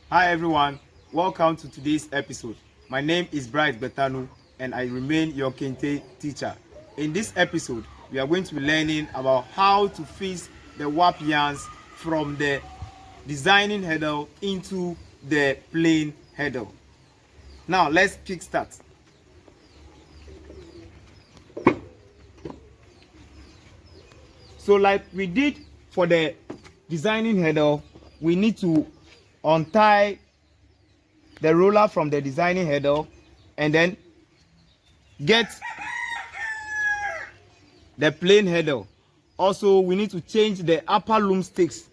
Hi everyone, welcome to today's episode. My name is Bright Betanu and I remain your Kente teacher. In this episode, we are going to be learning about how to fix the warp yarns from the designing heddle into the plain heddle. Now let's kickstart. So like we did for the designing heddle, we need to untie the roller from the designing heddle and then get the plain heddle. Also, we need to change the upper loom sticks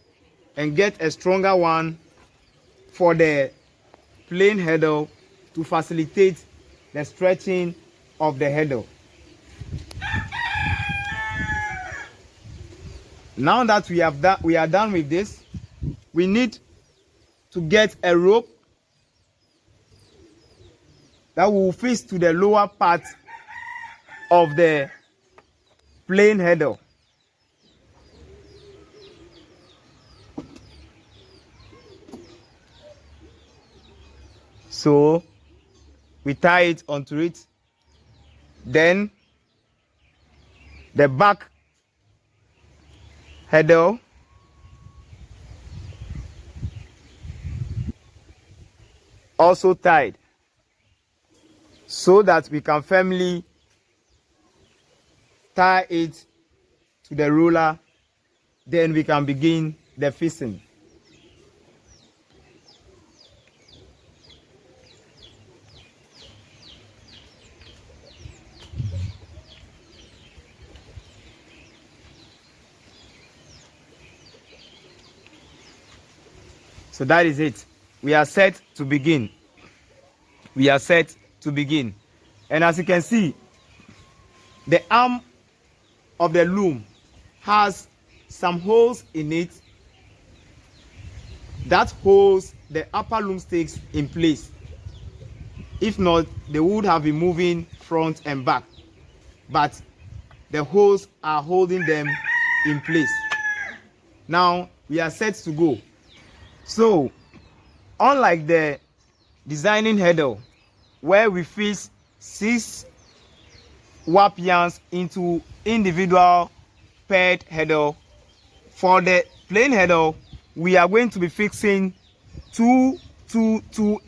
and get a stronger one for the plain heddle to facilitate the stretching of the heddle. Now that we are done with this, we need to get a rope that will fix to the lower part of the plain heddle. So we tie it onto it. Then the back heddle also tied so that we can firmly tie it to the roller. Then we can begin the fixing. So that is it. We are set to begin. We are set to begin. And as you can see, the arm of the loom has some holes in it that holds the upper loom sticks in place. If not, they would have been moving front and back. But the holes are holding them in place. Now we are set to go. So, unlike the designing heddle, where we fix 6 warp yarns into individual paired heddle, for the plain heddle, we are going to be fixing 2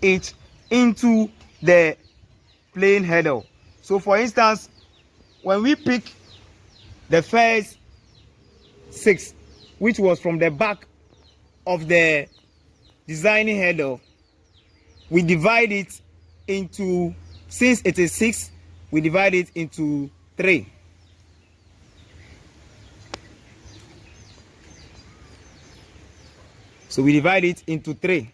each into the plain heddle. So, for instance, when we pick the first 6, which was from the back of the designing heddle, we divide it into, since it is 6, we divide it into 3. So we divide it into 3.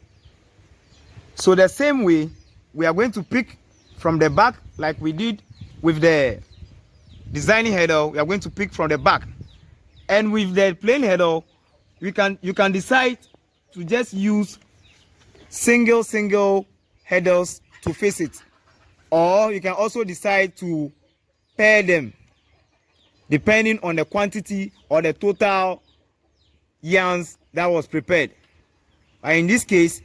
So the same way, we are going to pick from the back like we did with the designing heddle. We are going to pick from the back. And with the plain heddle, you can decide to just use single heddles to fix it, or you can also decide to pair them depending on the quantity or the total yarns that was prepared. In this case,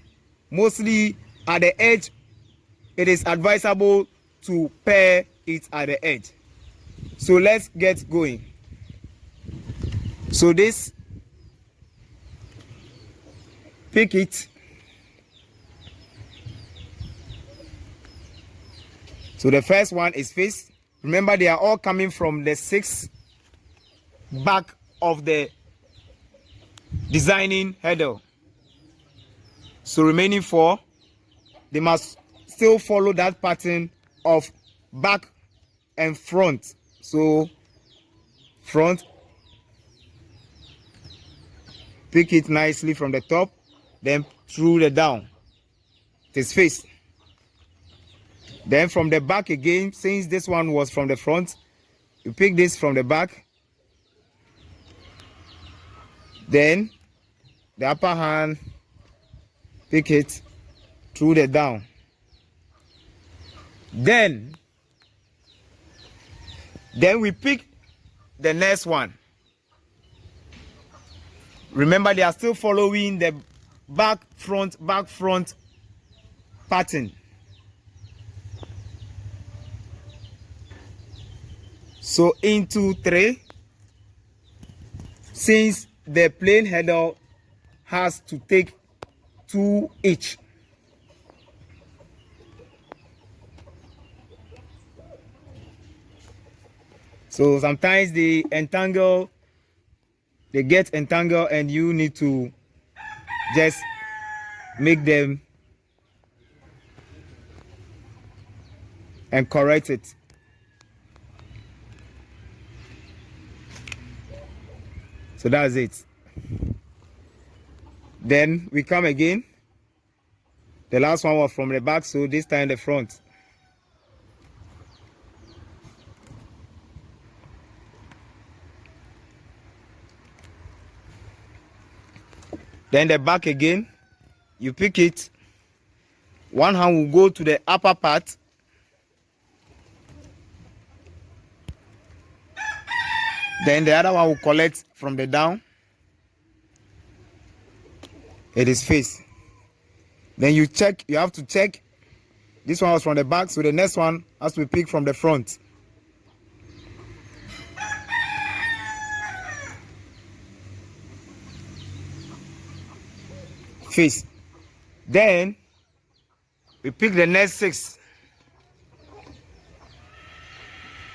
mostly at the edge, it is advisable to pair it at the edge. So let's get going. So this, pick it. So the first one is fixed. Remember, they are all coming from the 6 back of the designing heddle. So remaining 4, they must still follow that pattern of back and front. So front, pick it nicely from the top, then through the down. It is fixed. Then from the back again, since this one was from the front, you pick this from the back. Then the upper hand, pick it through the down. Then we pick the next one. Remember, they are still following the back front pattern. So into 3, since the plain header has to take 2 each. So sometimes they get entangled, and you need to just make them and correct it. So that's it. Then we come again. The last one was from the back, so this time the front. Then the back again, you pick it. One hand will go to the upper part. Then the other one will collect from the down. It is face. Then you have to check. This one was from the back, so the next one has to be picked from the front. Face. Then we pick the next 6.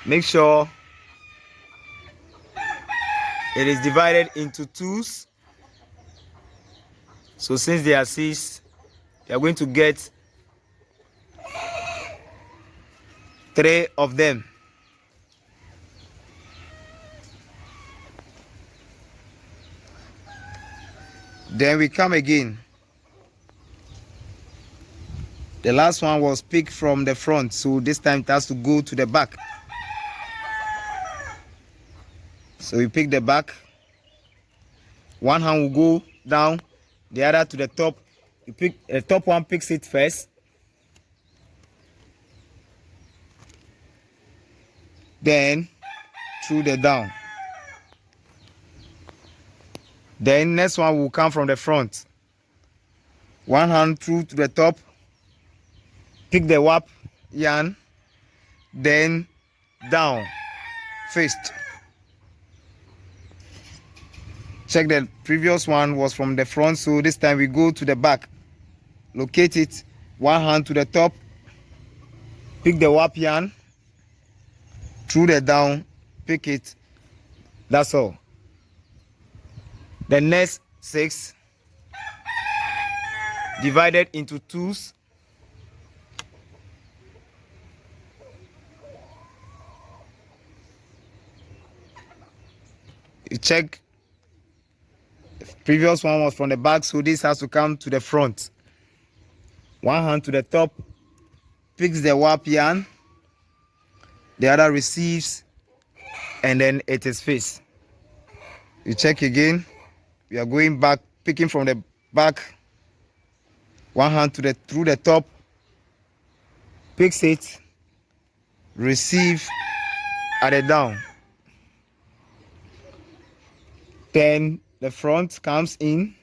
Make sure it is divided into 2s. So since they are 6, you are going to get 3 of them. Then we come again. The last one was picked from the front, so this time it has to go to the back. So we pick the back. One hand will go down, the other to the top. You pick the top one, picks it first. Then through the down. Then next one will come from the front. One hand through to the top. Pick the warp yarn, then down, first. Check the previous one was from the front, so this time we go to the back. Locate it, one hand to the top, pick the warp yarn, through the down, pick it. That's all. The next 6 divided into 2s. You check. The previous one was from the back, so this has to come to the front. One hand to the top, picks the warp yarn, the other receives, and then it is face. You check again. We are going back, picking from the back. One hand through the top, picks it, receive at the down. Then the front comes in.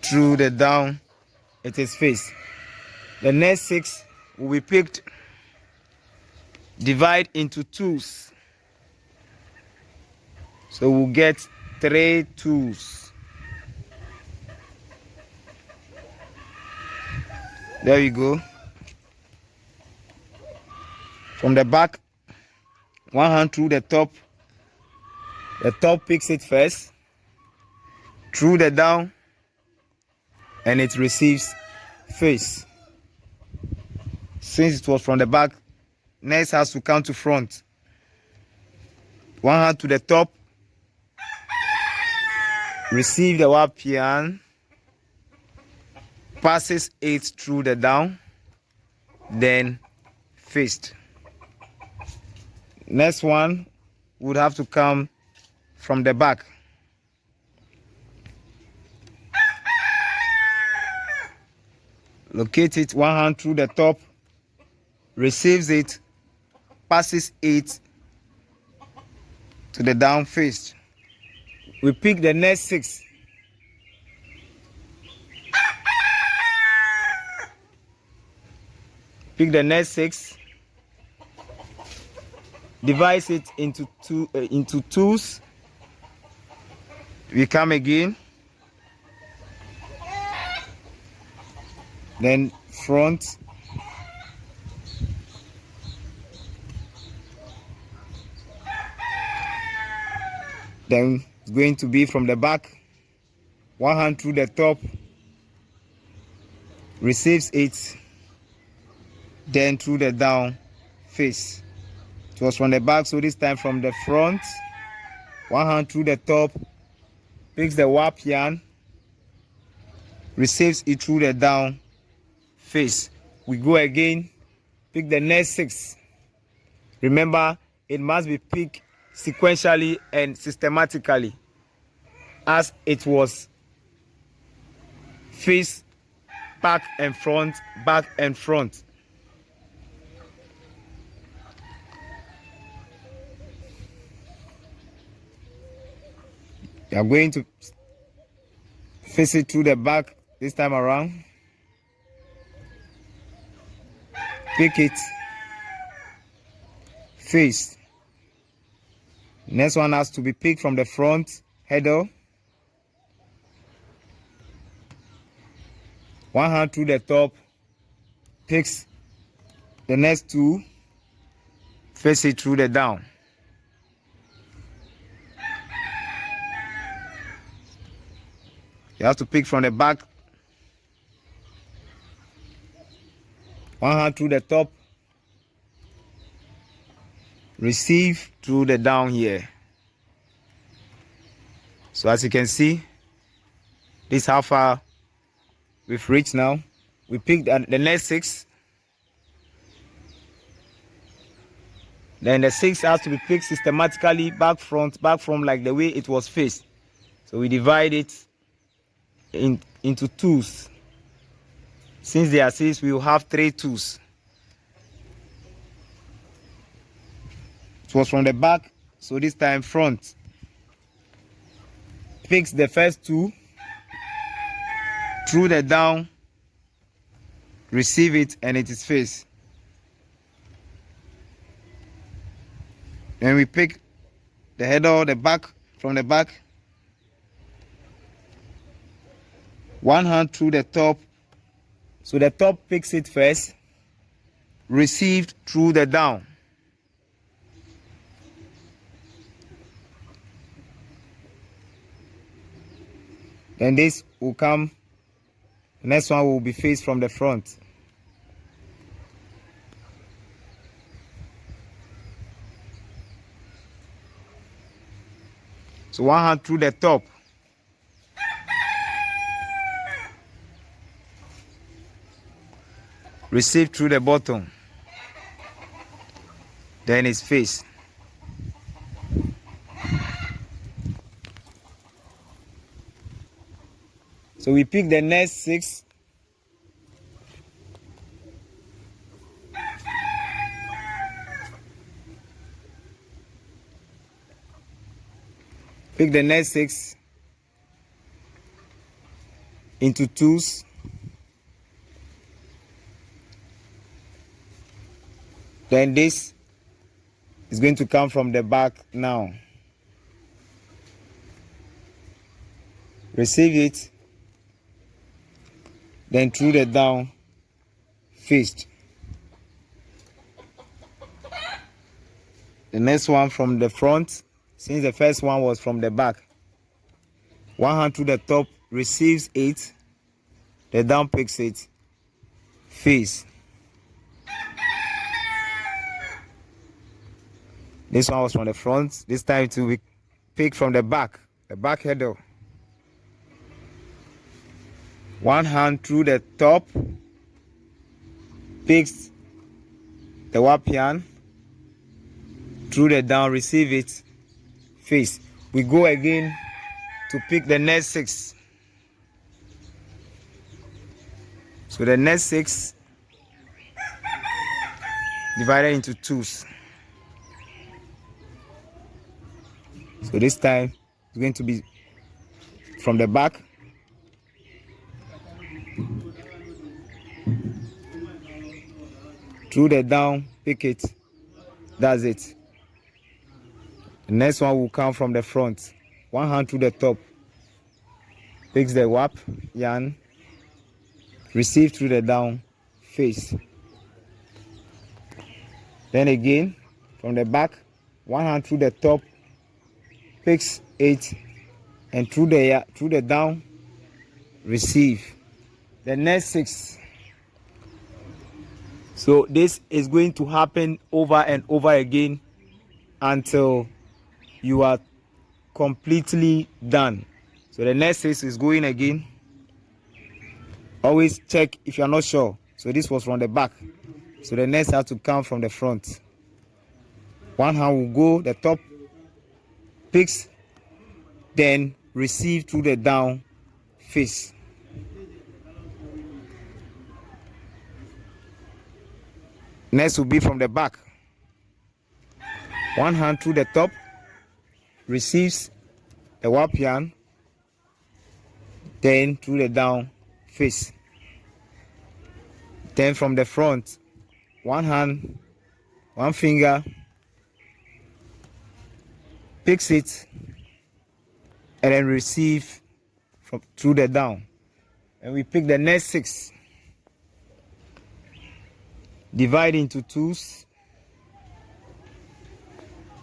Through the down, it is face. The next 6 will be picked, divide into 2s. So we'll get 3 2s. There you go. From the back, one hand through the top. The top picks it first, through the down, and it receives face. Since it was from the back, next has to come to front. One hand to the top, receive the warp yarn, passes it through the down, then fist. Next one would have to come from the back. Locate it, one hand through the top, receives it, passes it to the down face. We pick the next 6. Pick the next 6. Divide it into twos. We come again. Then front. Then it's going to be from the back. One hand through the top. Receives it. Then through the down face. It was from the back, so this time from the front. One hand through the top. Picks the warp yarn. Receives it through the down face. We go again. Pick the next 6. Remember, it must be picked sequentially and systematically as it was face, back and front, back and front. You are going to face it through the back this time around. Pick it, face. Next one has to be picked from the front, heddle. One hand through the top, picks the next 2, face it through the down. You have to pick from the back. One hand through the top. Receive through the down here. So as you can see, this is how far we've reached now. We picked the next 6. Then the 6 has to be picked systematically, back from like the way it was faced. So we divide it into twos. Since there are 6, we will have 3 twos. It was from the back, so this time front. Picks the first 2 through the down, receive it, and it is face. Then we pick the head or the back from the back. One hand through the top. So the top picks it first. Received through the down. Then this will come. The next one will be faced from the front. So one hand through the top. Receive through the bottom. Then his face. So we pick the next 6. Pick the next 6 into twos. Then this is going to come from the back now. Receive it. Then through the down fist. The next one from the front, since the first one was from the back. One hand through the top, receives it. The down picks it. Face. This one was from the front. This time to be picked from the back header. One hand through the top, picks the wapian, through the down, receive it, face. We go again to pick the next 6. So the next 6 divided into twos. So this time it's going to be from the back, through the down, pick it. That's it. The next one will come from the front. One hand to the top, picks the warp yarn, receive through the down face. Then again from the back, one hand through the top, picks 8, and through the down, receive. The next 6. So this is going to happen over and over again until you are completely done. So the next 6 is going again. Always check if you are not sure. So this was from the back, so the next has to come from the front. One hand will go the top, picks, then receive through the down face. Next will be from the back. One hand through the top, receives the warp yarn, then through the down face. Then from the front, one hand, one finger, picks it, and then receive through the down. And we pick the next 6. Divide into twos,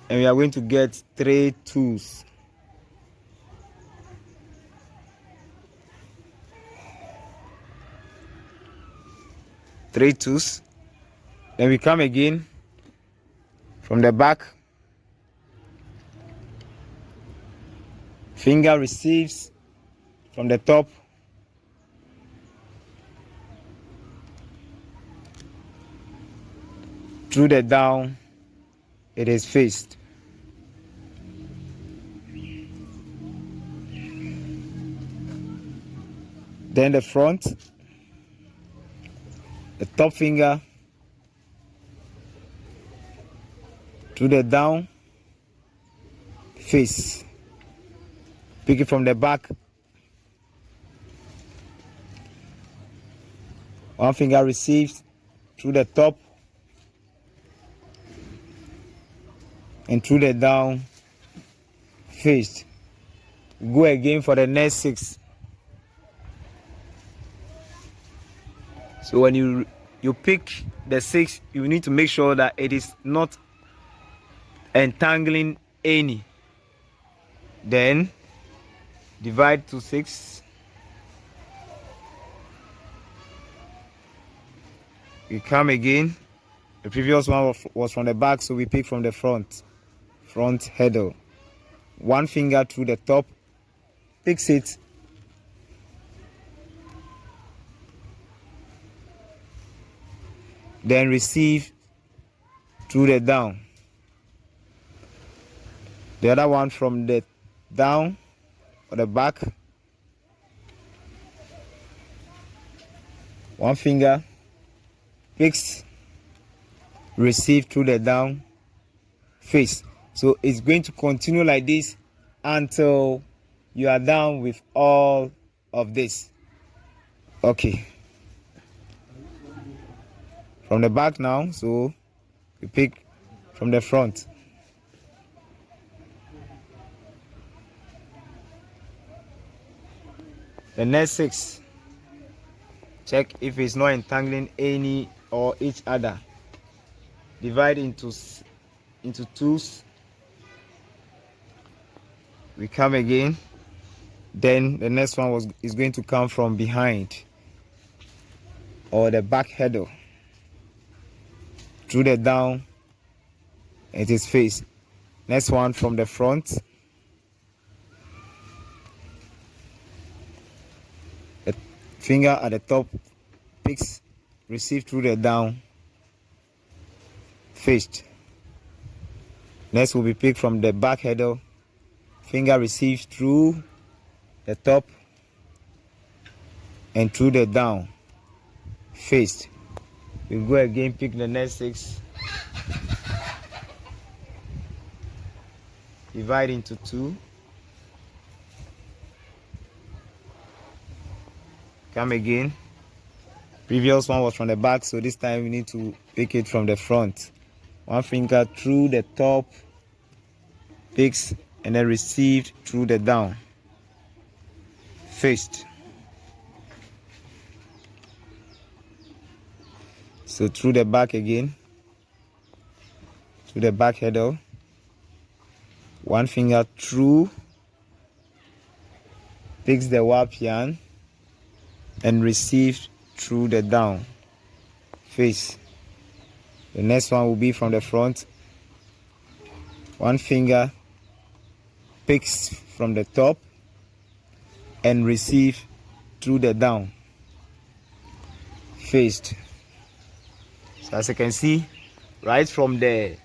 and we are going to get 3 twos. Three twos. Then we come again from the back. Finger receives from the top, through the down, it is faced. Then the front, the top finger, through the down, face. Pick it from the back. One finger receives through the top, and through the down face. Go again for the next 6. So when you pick the 6, you need to make sure that it is not entangling any. Then divide to 6. We come again. The previous one was from the back, so we pick from the front heddle. One finger through the top, picks it, then receive through the down. The other one from the down or the back, one finger, picks, receive through the down face. So it's going to continue like this until you are done with all of this. Okay. From the back now, so we pick from the front. The next 6, check if it's not entangling any or each other. Divide into twos. We come again. Then the next one is going to come from behind, or the back heddle, through the down, it is face. Next one from the front, the finger at the top picks, receive through the down, faced. Next will be picked from the back heddle, finger receives through the top and through the down, faced. We go again, pick the next 6. divide into 2, come again. Previous one was from the back, so this time we need to pick it from the front. One finger through the top, picks, and then received through the down, fist. So through the back again, through the back heddle, one finger through, picks the warp yarn, and received through the down, face. The next one will be from the front. One finger picks from the top and receive through the down, faced. So as you can see, right from the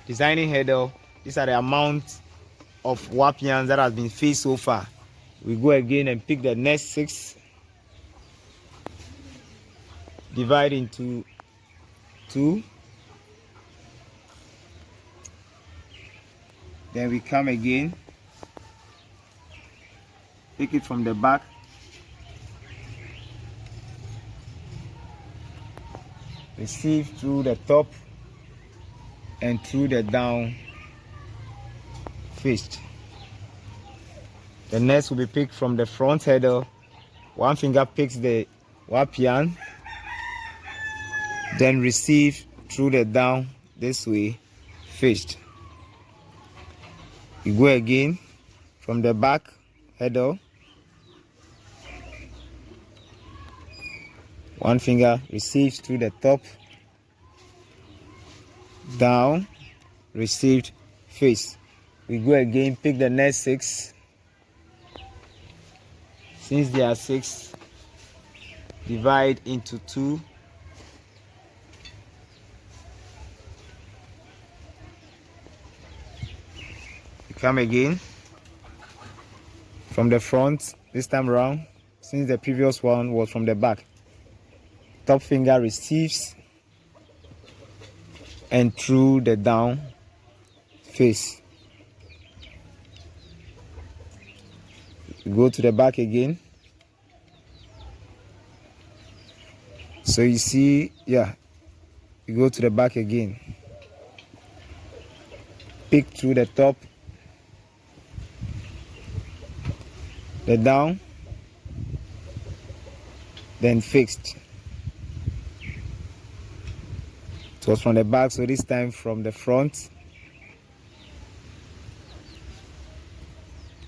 designing header, these are the amount of warp yarns that has been faced so far. We go again and pick the next 6, divide into 2, then we come again, pick it from the back, receive through the top and through the down, fist. The next will be picked from the front header. One finger picks the warp yarn, then receive through the down this way, fist. You go again from the back header. One finger receives through the top, down, received, face. We go again, pick the next 6. Since there are 6, divide into 2. We come again from the front this time around, since the previous one was from the back. Top finger receives and through the down, face. Go to the back again. So you see, yeah, you go to the back again. Pick through the top, the down, then fixed. It was from the back, so this time from the front,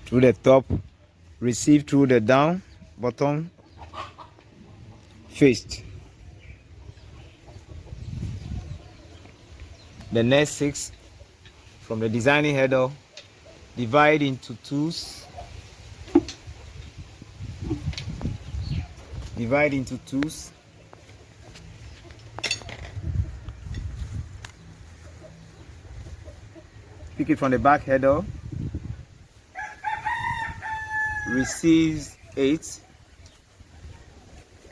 through the top, receive through the down, bottom, fist. The next 6 from the designing header, divide into 2s, divide into 2s, pick it from the back header, receives 8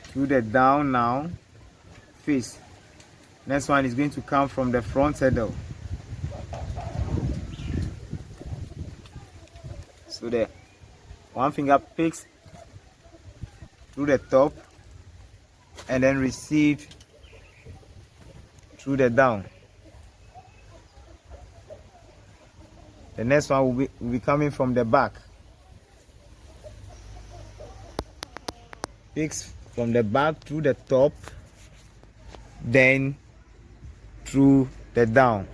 through the down now, face. Next one is going to come from the front header. So the one finger picks through the top and then receive through the down. The next one will be coming from the back. Picks from the back through the top, then through the down.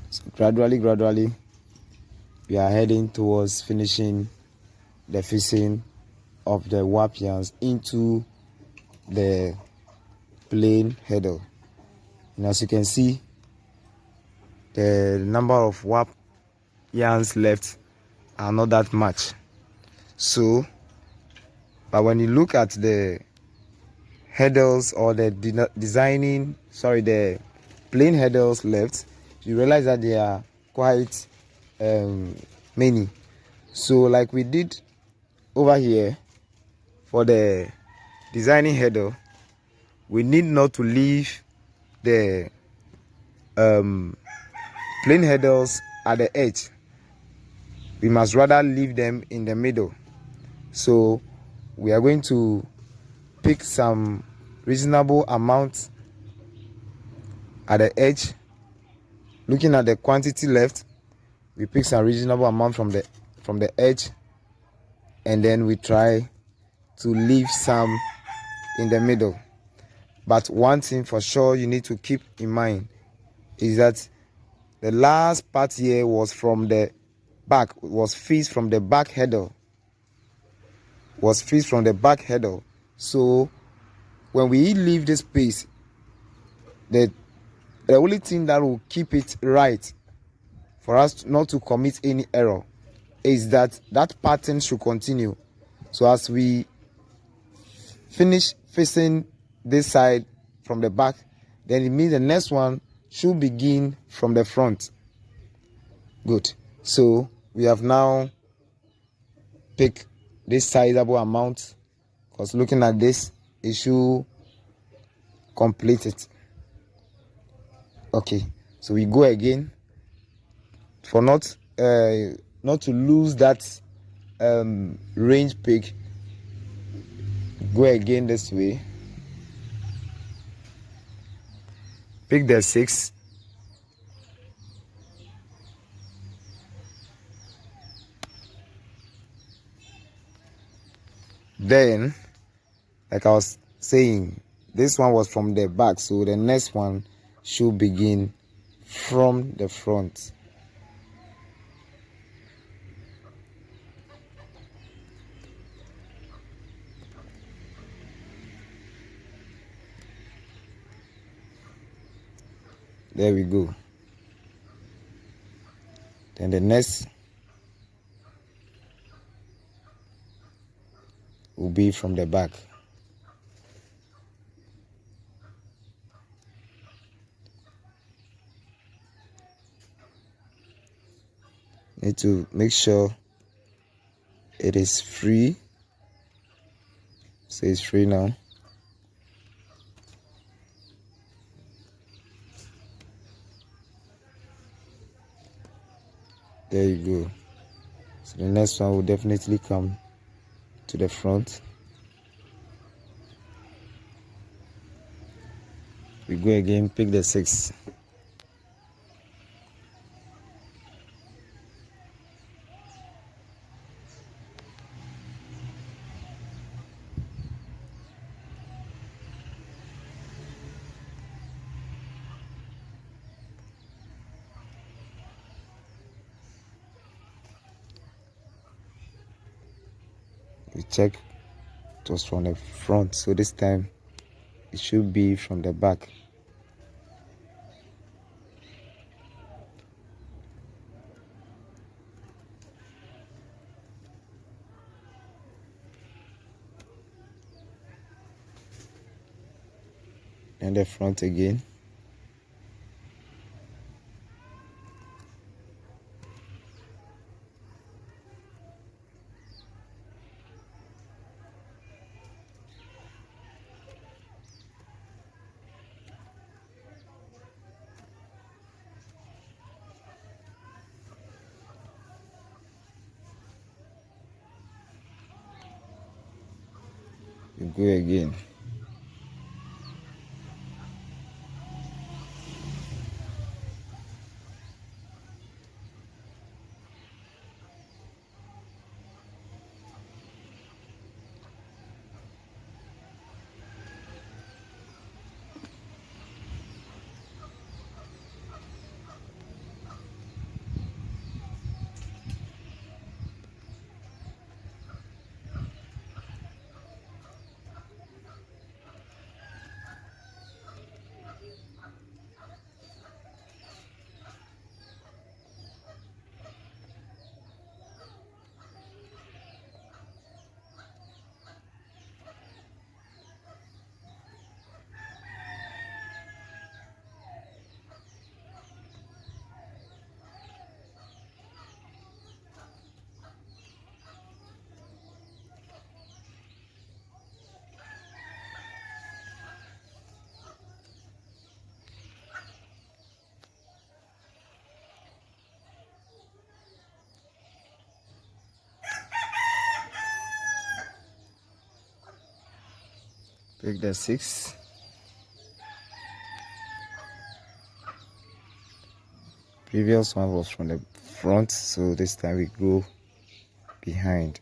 So gradually, we are heading towards finishing the fixing of the warp yarns into the plain heddle. And as you can see, the number of warp yarns left are not that much. So, but when you look at the heddles or the the plain heddles left, you realize that they are quite many. So like we did over here for the designing heddle, we need not to leave the plain heddles at the edge. We must rather leave them in the middle. So we are going to pick some reasonable amount at the edge. Looking at the quantity left, we pick some reasonable amount from the edge, and then we try to leave some in the middle. But one thing for sure you need to keep in mind is that the last part here was from the back, was fixed from the back heddle. So when we leave this space, the only thing that will keep it right for us not to commit any error is that pattern should continue. So as we finish facing this side from the back, then it means the next one should begin from the front. Good. So we have now picked this sizable amount, because looking at this, it should complete it. Okay, so we go again for not to lose that range pick. Go again this way, pick the 6, then like I was saying, this one was from the back, so the next one should begin from the front. There we go. Then the next will be from the back. Need to make sure it is free. So it's free now. There you go. So the next one will definitely come to the front. We go again, pick the 6. We check it was from the front, so this time it should be from the back. and the front again. You go again. Pick the 6. Previous one was from the front, so this time we go behind.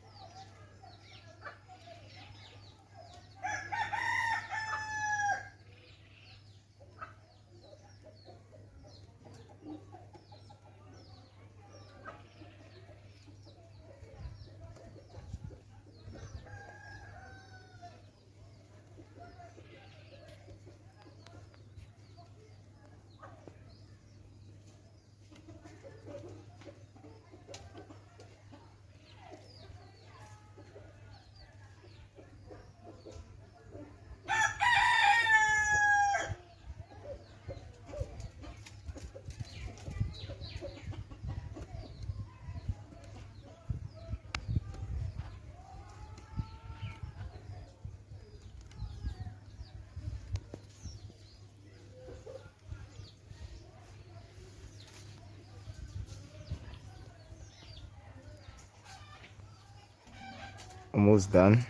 Almost done.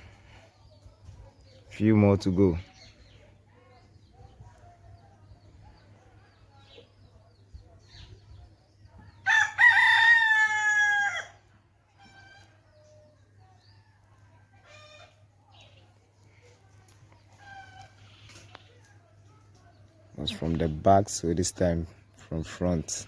Few more to go. Was from the back, so this time from front.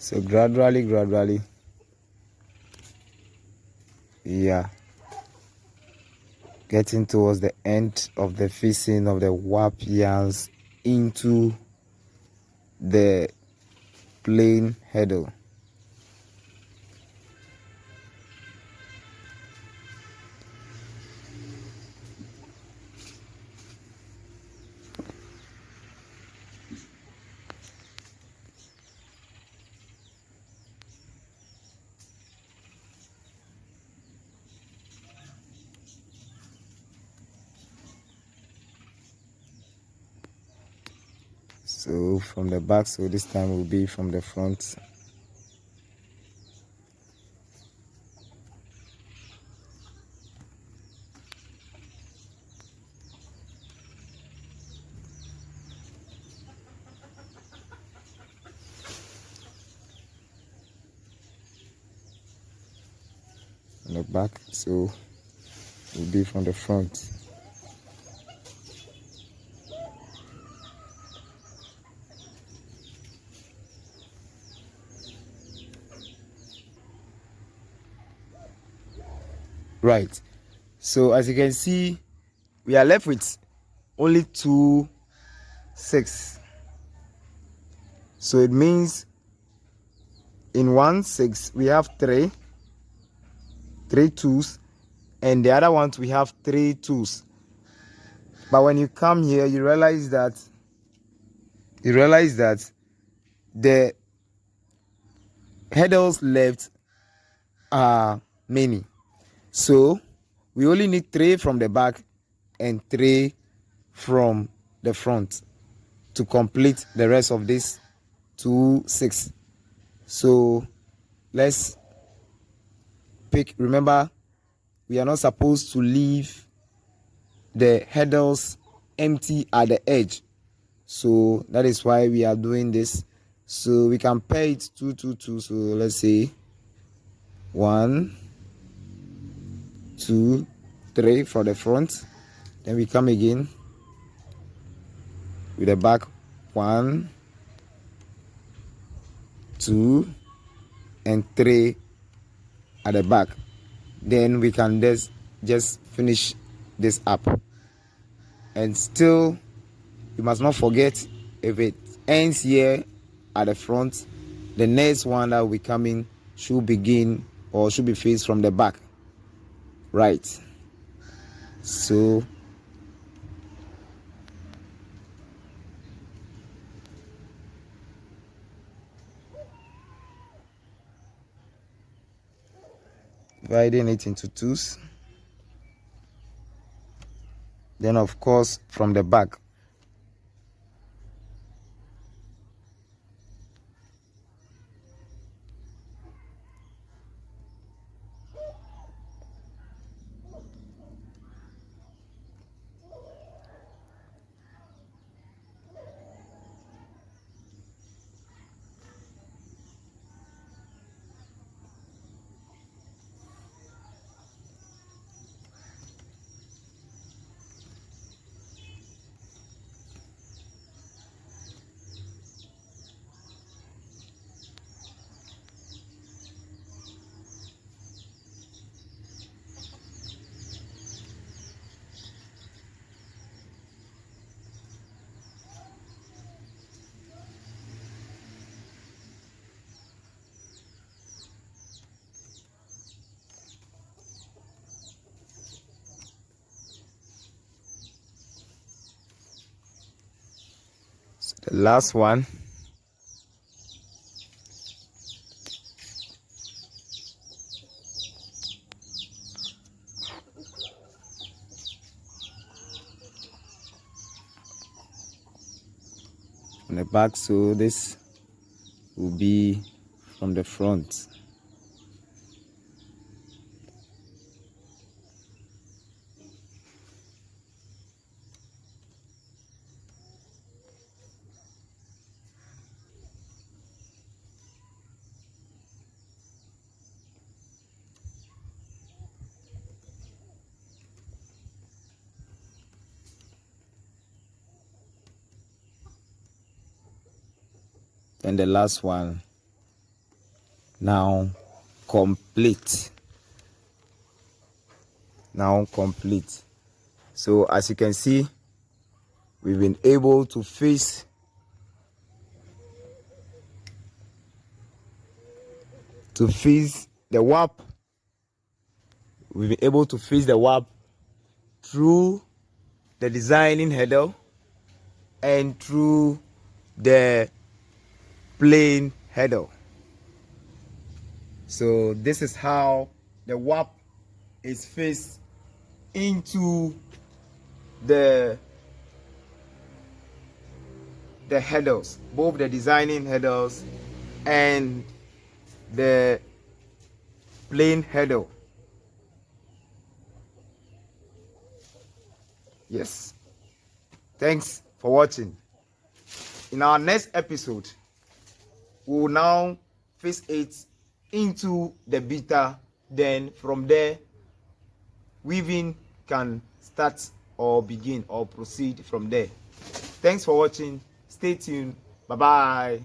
So gradually, yeah, getting towards the end of the facing of the warp yarns into the plain heddle. So from the back, so this time will be from the front. On the back, so will be from the front. Right, so as you can see, we are left with only 2 6. So it means in 1 6 we have 3 twos, and the other ones we have 3 twos. But when you come here, you realize that the heddles left are many. So we only need 3 from the back and 3 from the front to complete the rest of this 2 6. So let's pick. Remember, we are not supposed to leave the heddles empty at the edge, so that is why we are doing this. So we can pair it 2 2 2. So let's say 1 2 3 for the front, then we come again with the back 1 2 and 3 at the back. Then we can just finish this up. And still, you must not forget, if it ends here at the front, the next one that will be coming should begin or should be faced from the back. Right, so dividing it into 2s, then of course from the back. So the last one, on the back, so this will be from the front. And the last one, now complete. So as you can see, we've been able to face to fix the warp. We've been able to fix the warp through the designing header and through the plain header. So this is how the warp is fixed into the headers, both the designing headers and the plain header. Yes. Thanks for watching. In our next episode, we will now fix it into the beta. Then from there, weaving can start or begin or proceed from there. Thanks for watching. Stay tuned. Bye bye.